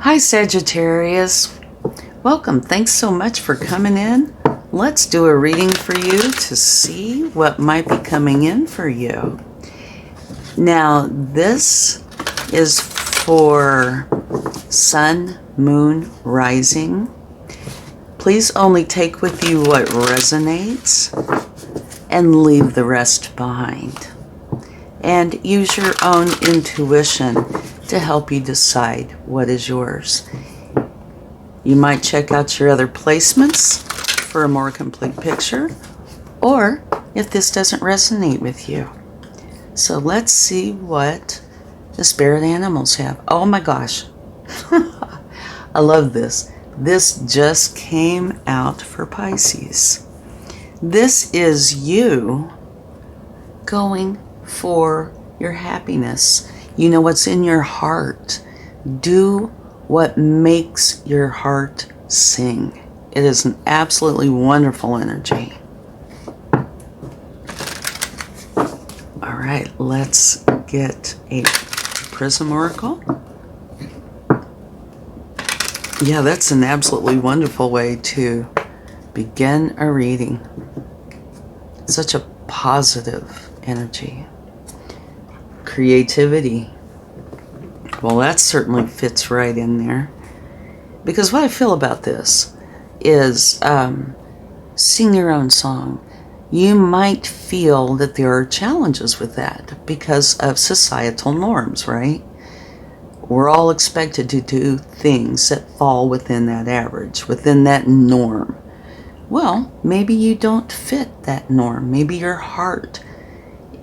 Hi Sagittarius, welcome. Thanks so much for coming in. Let's do a reading for you to see what might be coming in for you. Now this is for Sun, Moon, Rising. Please only take with you what resonates and leave the rest behind. And use your own intuition to help you decide what is yours. You might check out your other placements for a more complete picture, or if this doesn't resonate with you. So let's see what the spirit animals have. Oh my gosh. I love this. This just came out for Pisces. This is you going for your happiness. You know what's in your heart. Do what makes your heart sing. It is an absolutely wonderful energy. All right, let's get a Prism Oracle. Yeah, that's an absolutely wonderful way to begin a reading. Such a positive energy. Creativity. Well, that certainly fits right in there. Because what I feel about this is sing your own song. You might feel that there are challenges with that because of societal norms, right? We're all expected to do things that fall within that average, within that norm. Well, maybe you don't fit that norm. Maybe your heart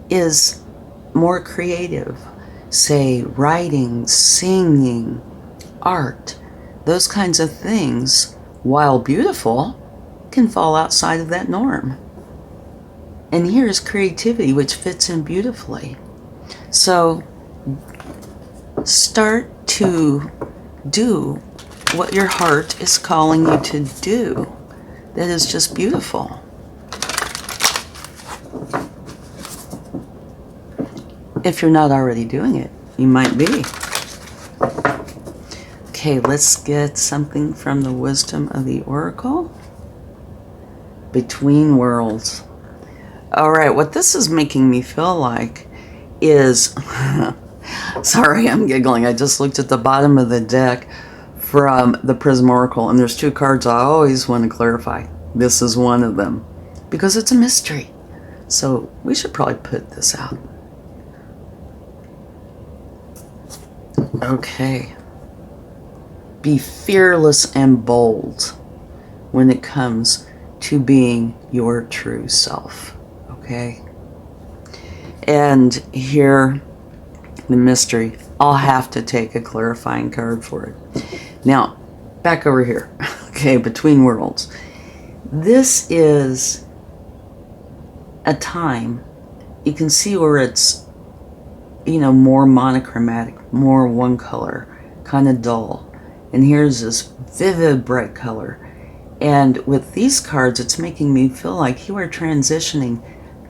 is more creative. Say writing, singing, art, those kinds of things, while beautiful, can fall outside of that norm. And here's creativity, which fits in beautifully. So start to do what your heart is calling you to do. That is just beautiful. If you're not already doing it, you might be. Okay, let's get something from the wisdom of the Oracle. Between worlds. All right, what this is making me feel like is... Sorry, I'm giggling. I just looked at the bottom of the deck from the Prism Oracle, and there's two cards I always want to clarify. This is one of them, because it's a mystery. So we should probably put this out. Okay. Be fearless and bold when it comes to being your true self. Okay? And here, the mystery. I'll have to take a clarifying card for it. Now, back over here. Okay, between worlds. This is a time, you can see where it's, you know, more monochromatic, more one color, kind of dull. And here's this vivid bright color. And with these cards, it's making me feel like you are transitioning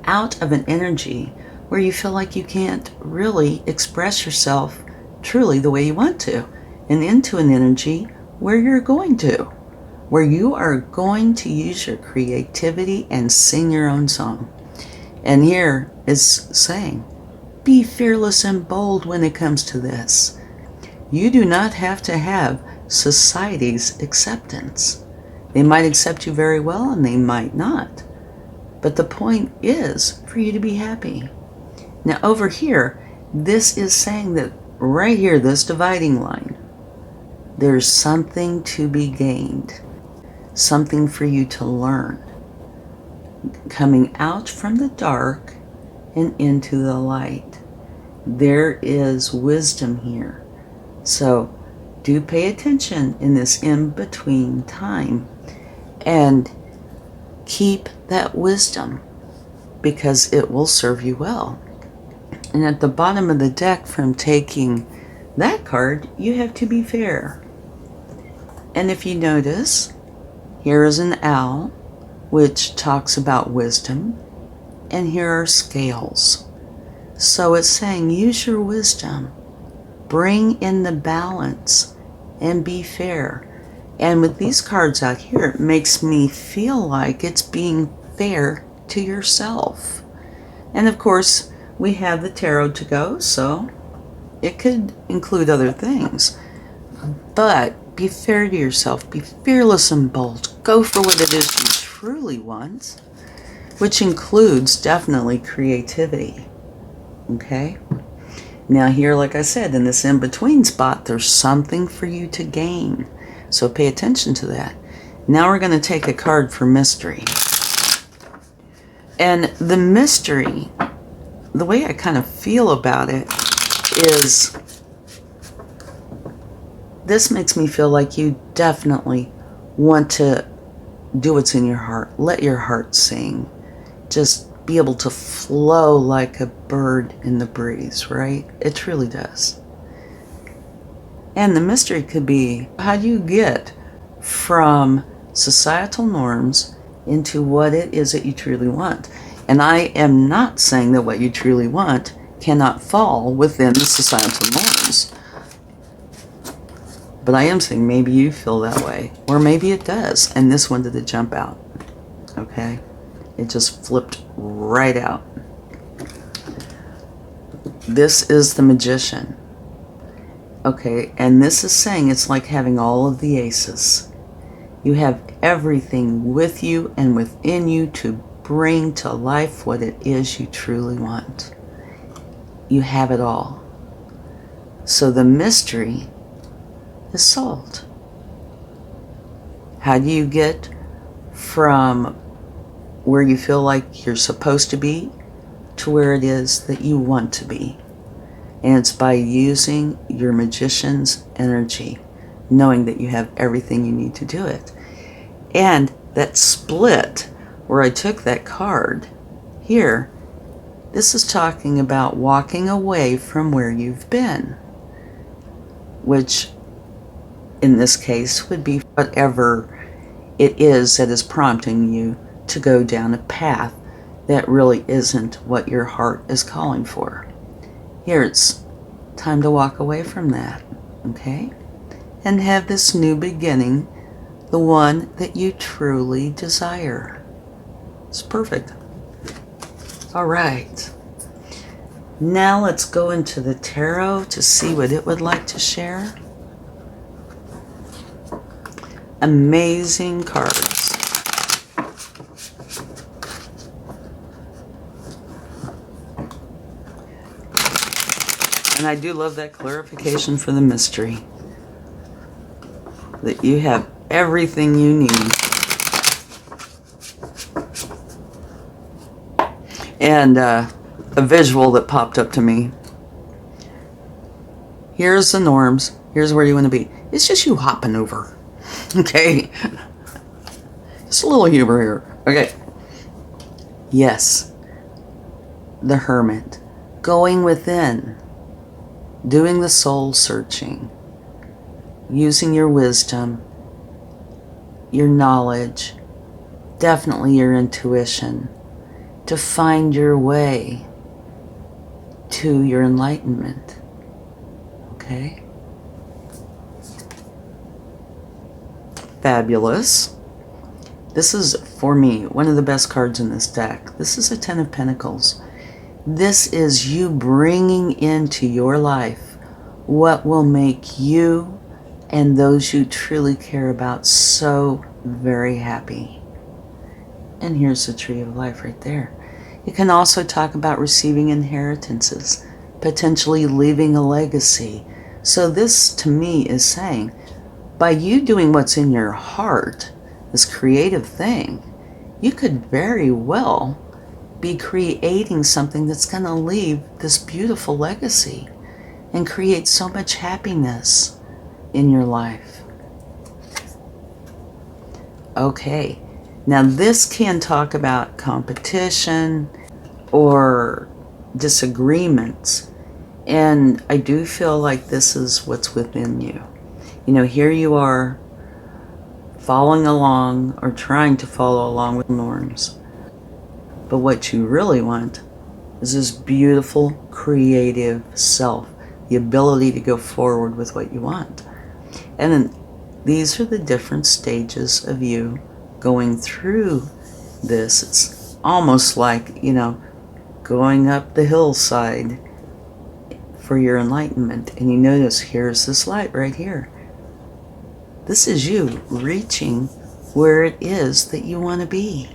out of an energy where you feel like you can't really express yourself truly the way you want to, and into an energy where you're going to, where you are going to use your creativity and sing your own song. And here is saying, be fearless and bold when it comes to this. You do not have to have society's acceptance. They might accept you very well and they might not. But the point is for you to be happy. Now over here, this is saying that right here, this dividing line, there's something to be gained. Something for you to learn. Coming out from the dark and into the light. There is wisdom here. So do pay attention in this in-between time and keep that wisdom because it will serve you well. And at the bottom of the deck from taking that card, you have to be fair. And if you notice, here is an owl, which talks about wisdom, and here are scales. So it's saying use your wisdom, bring in the balance and be fair. And with these cards out here, it makes me feel like it's being fair to yourself. And of course, we have the tarot to go, so it could include other things. But be fair to yourself. Be fearless and bold. Go for what it is you truly want, which includes definitely creativity. Okay? Now here, like I said, in this in-between spot, there's something for you to gain. So pay attention to that. Now we're going to take a card for mystery. And the mystery, the way I kind of feel about it is, this makes me feel like you definitely want to do what's in your heart. Let your heart sing. Just be able to flow like a bird in the breeze, right? It truly does. And the mystery could be, how do you get from societal norms into what it is that you truly want? And I am not saying that what you truly want cannot fall within the societal norms. But I am saying maybe you feel that way, or maybe it does, and this one did jump out. Okay? It just flipped right out. This is the Magician. Okay, and this is saying it's like having all of the aces. You have everything with you and within you to bring to life what it is you truly want. You have it all. So the mystery is solved. How do you get from where you feel like you're supposed to be to where it is that you want to be? And it's by using your magician's energy, knowing that you have everything you need to do it. And that split where I took that card here, this is talking about walking away from where you've been, which in this case would be whatever it is that is prompting you to go down a path that really isn't what your heart is calling for. Here it's time to walk away from that, okay? And have this new beginning, the one that you truly desire. It's perfect. All right. Now let's go into the tarot to see what it would like to share. Amazing cards. And I do love that clarification for the mystery. That you have everything you need. And a visual that popped up to me. Here's the norms. Here's where you want to be. It's just you hopping over. Okay? Just a little humor here. Okay. Yes. The Hermit. Going within. Doing the soul searching. Using your wisdom. Your knowledge. Definitely your intuition. To find your way to your enlightenment. Okay? Fabulous. This is, for me, one of the best cards in this deck. This is a Ten of Pentacles. This is you bringing into your life what will make you and those you truly care about so very happy. And here's the Tree of Life right there. It can also talk about receiving inheritances, potentially leaving a legacy. So this, to me, is saying, by you doing what's in your heart, this creative thing, you could very well be creating something that's going to leave this beautiful legacy and create so much happiness in your life. Okay. Now this can talk about competition or disagreements, and I do feel like this is what's within you. You know, here you are following along or trying to follow along with norms, but what you really want is this beautiful creative self, the ability to go forward with what you want. And then these are the different stages of you going through this. It's almost like, going up the hillside for your enlightenment. And you notice here's this light right here. This is you reaching where it is that you want to be.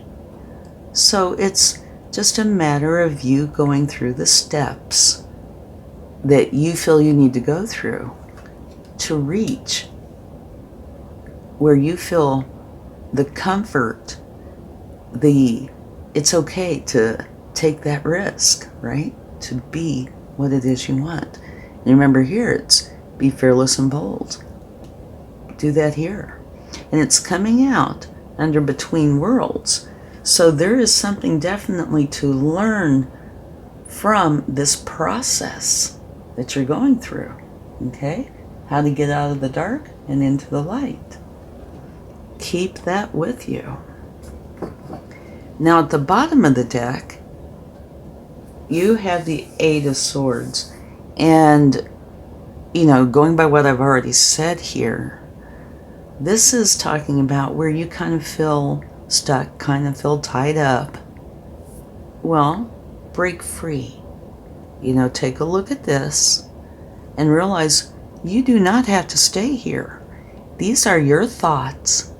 So it's just a matter of you going through the steps that you feel you need to go through to reach where you feel the comfort, it's okay to take that risk, right? To be what it is you want. And remember here, it's be fearless and bold. Do that here. And it's coming out under between worlds. So there is something definitely to learn from this process that you're going through, okay? How to get out of the dark and into the light. Keep that with you. Now at the bottom of the deck, you have the Eight of Swords. And, going by what I've already said here, this is talking about where you kind of feel stuck, kind of feel tied up. Well, break free. Take a look at this and realize you do not have to stay here. These are your thoughts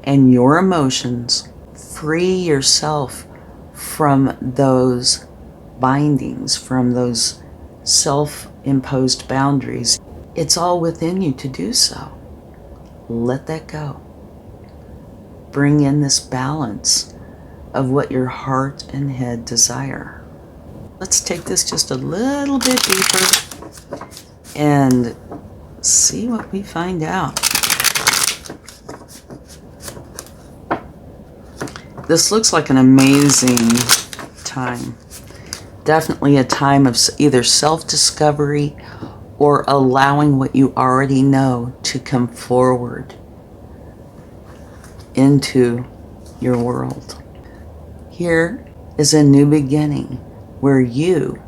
and your emotions. Free yourself from those bindings, from those self-imposed boundaries. It's all within you to do so. Let that go. Bring in this balance of what your heart and head desire. Let's take this just a little bit deeper and see what we find out. This looks like an amazing time. Definitely a time of either self-discovery or allowing what you already know to come forward into your world. Here is a new beginning where you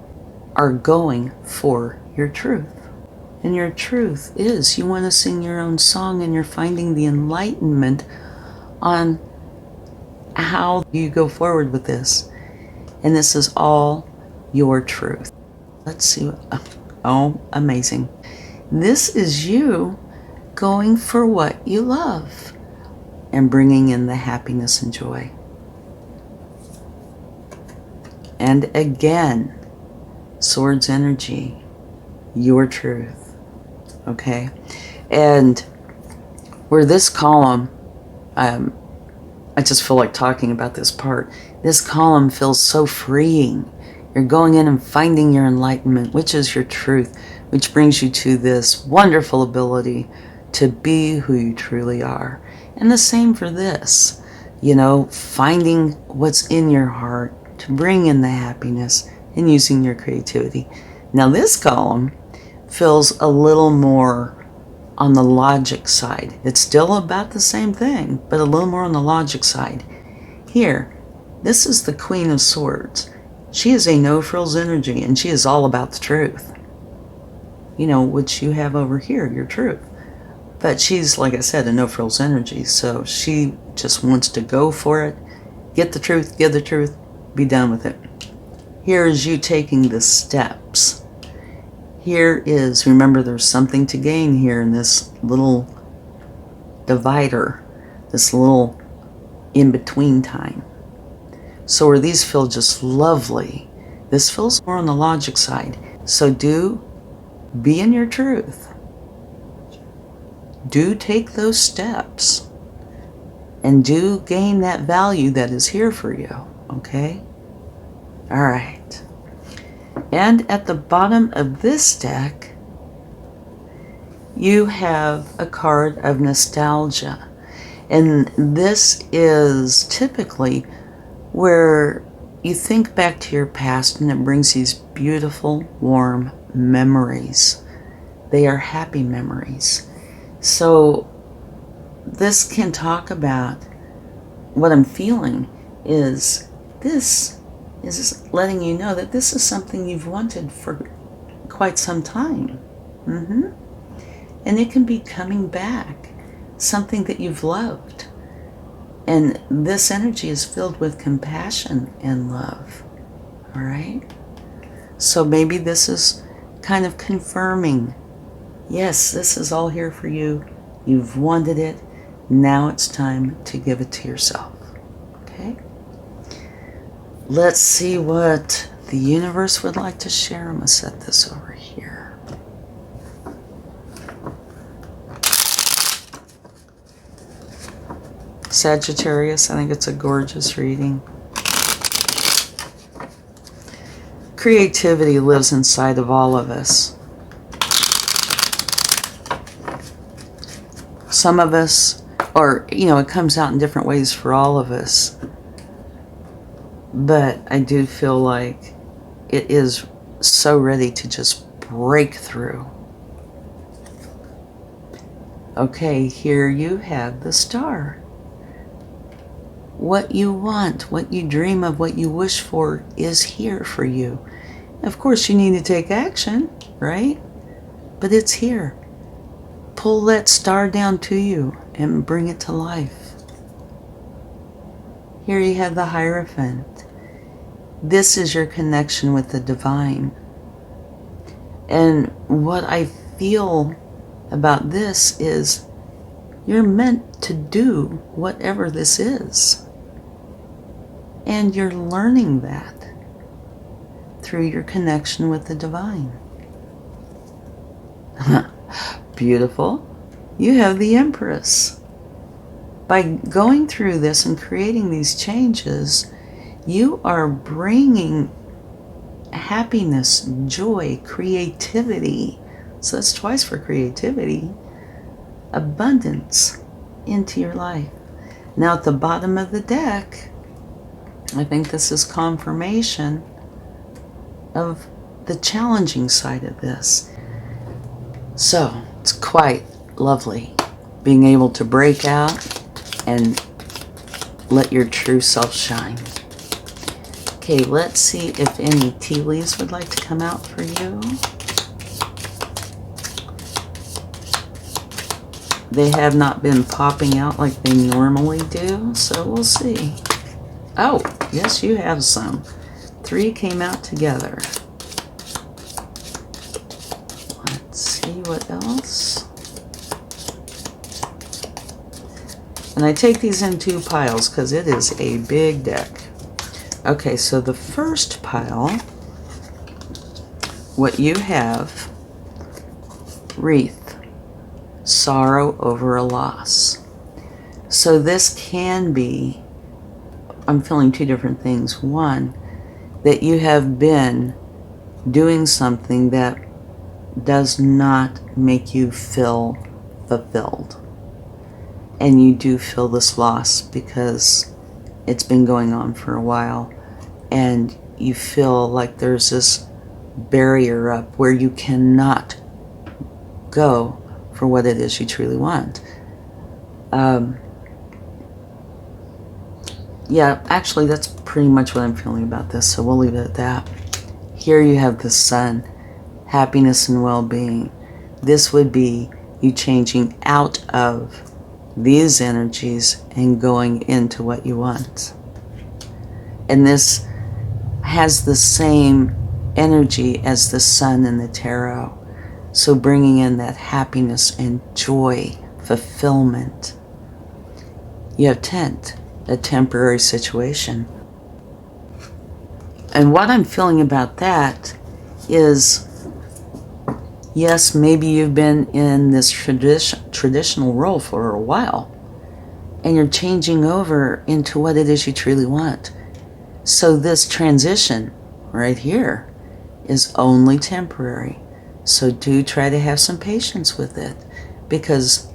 are going for your truth. And your truth is you want to sing your own song, and you're finding the enlightenment on how you go forward with this. And this is all your truth. Let's see. Oh, amazing. This is you going for what you love and bringing in the happiness and joy. And again, Swords energy, your truth. Okay? And where this column, I just feel like talking about this part. This column feels so freeing. You're going in and finding your enlightenment, which is your truth, which brings you to this wonderful ability to be who you truly are. And the same for this, finding what's in your heart to bring in the happiness and using your creativity. Now this column feels a little more on the logic side. It's still about the same thing, but a little more on the logic side. Here, this is the Queen of Swords. She is a no-frills energy, and she is all about the truth. Which you have over here, your truth. But she's, like I said, a no-frills energy, so she just wants to go for it, get the truth, give the truth, be done with it. Here is you taking the steps. Here is, remember, there's something to gain here in this little divider, this little in-between time. So where these feel just lovely, this feels more on the logic side. So do be in your truth. Do take those steps and do gain that value that is here for you, okay? All right. And at the bottom of this deck, you have a card of nostalgia. And this is typically where you think back to your past and it brings these beautiful, warm memories. They are happy memories. So this can talk about what I'm feeling is this is letting you know that this is something you've wanted for quite some time. And it can be coming back, something that you've loved. And this energy is filled with compassion and love. All right? So maybe this is kind of confirming, yes, this is all here for you. You've wanted it. Now it's time to give it to yourself. Okay? Let's see what the universe would like to share. I'm going to set this over here. Sagittarius, I think it's a gorgeous reading. Creativity lives inside of all of us. Some of us, or, it comes out in different ways for all of us. But I do feel like it is so ready to just break through. Okay, here you have the star. What you want, what you dream of, what you wish for is here for you. Of course, you need to take action, right? But it's here. Pull that star down to you and bring it to life. Here you have the Hierophant. This is your connection with the divine. And what I feel about this is you're meant to do whatever this is. And you're learning that through your connection with the divine. Beautiful. You have the Empress. By going through this and creating these changes, you are bringing happiness, joy, creativity. So that's twice for creativity. Abundance into your life. Now at the bottom of the deck, I think this is confirmation of the challenging side of this. So it's quite lovely being able to break out and let your true self shine. Okay, let's see if any tea leaves would like to come out for you. They have not been popping out like they normally do, so we'll see. Oh, yes, you have some. 3 came out together. Let's see what else. And I take these in 2 piles because it is a big deck. Okay, so the first pile, what you have, wreath, sorrow over a loss. So this can be, I'm feeling 2 different things. One, that you have been doing something that does not make you feel fulfilled. And you do feel this loss because it's been going on for a while. And you feel like there's this barrier up where you cannot go for what it is you truly want. Yeah, actually, that's pretty much what I'm feeling about this, so we'll leave it at that. Here you have the Sun, happiness and well-being. This would be you changing out of these energies and going into what you want. And this has the same energy as the Sun in the tarot. So bringing in that happiness and joy, fulfillment. You have tent, a temporary situation. And what I'm feeling about that is, yes, maybe you've been in this traditional role for a while, and you're changing over into what it is you truly want. So this transition right here is only temporary. So do try to have some patience with it, because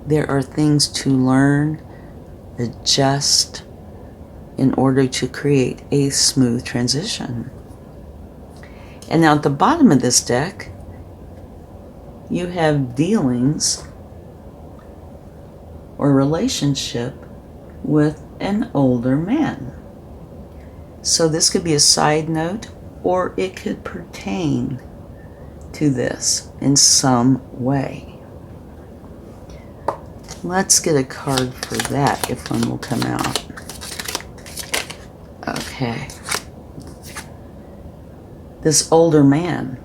there are things to learn, adjust, in order to create a smooth transition. And now at the bottom of this deck, you have dealings or relationship with an older man. So this could be a side note, or it could pertain to this in some way. Let's get a card for that, if one will come out. Okay. This older man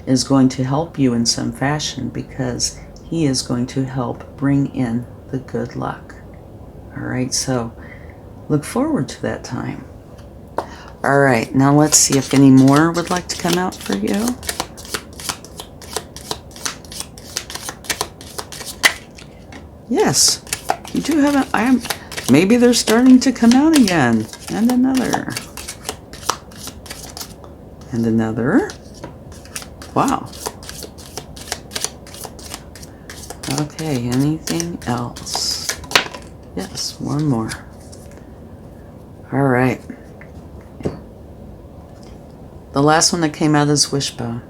is going to help you in some fashion because he is going to help bring in the good luck. All right, so look forward to that time. All right, now let's see if any more would like to come out for you. Yes, you do have maybe they're starting to come out again. And another. And another. Wow. Okay, anything else? Yes, one more. All right. The last one that came out is wishbone.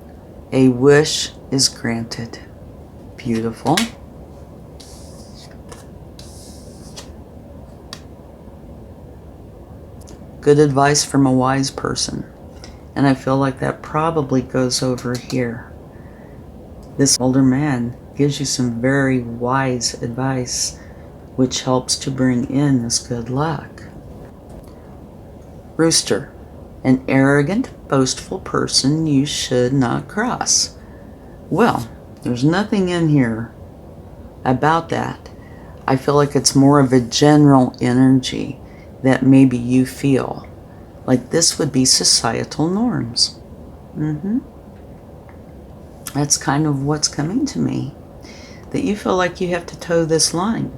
A wish is granted. Beautiful. Good advice from a wise person. And I feel like that probably goes over here. This older man gives you some very wise advice, which helps to bring in this good luck. Rooster, an arrogant, boastful person you should not cross. Well, there's nothing in here about that. I feel like it's more of a general energy that maybe you feel. Like this would be societal norms. That's kind of what's coming to me. That you feel like you have to toe this line.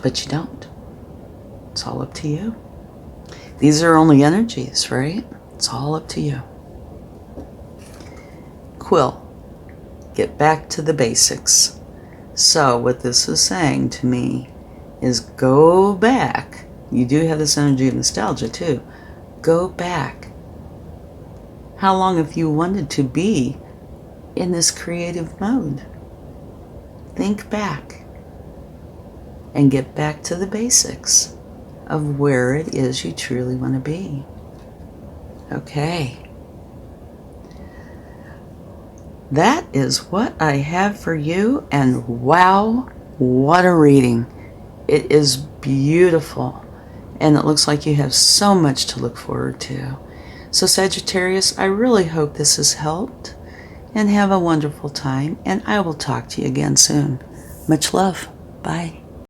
But you don't. It's all up to you. These are only energies, right? It's all up to you. Quill. Get back to the basics. So what this is saying to me is go back. You do have this energy of nostalgia too. Go back. How long have you wanted to be in this creative mode? Think back and get back to the basics of where it is you truly want to be. Okay. That is what I have for you, and wow, what a reading. It is beautiful, and it looks like you have so much to look forward to. So Sagittarius, I really hope this has helped, and have a wonderful time, and I will talk to you again soon. Much love. Bye.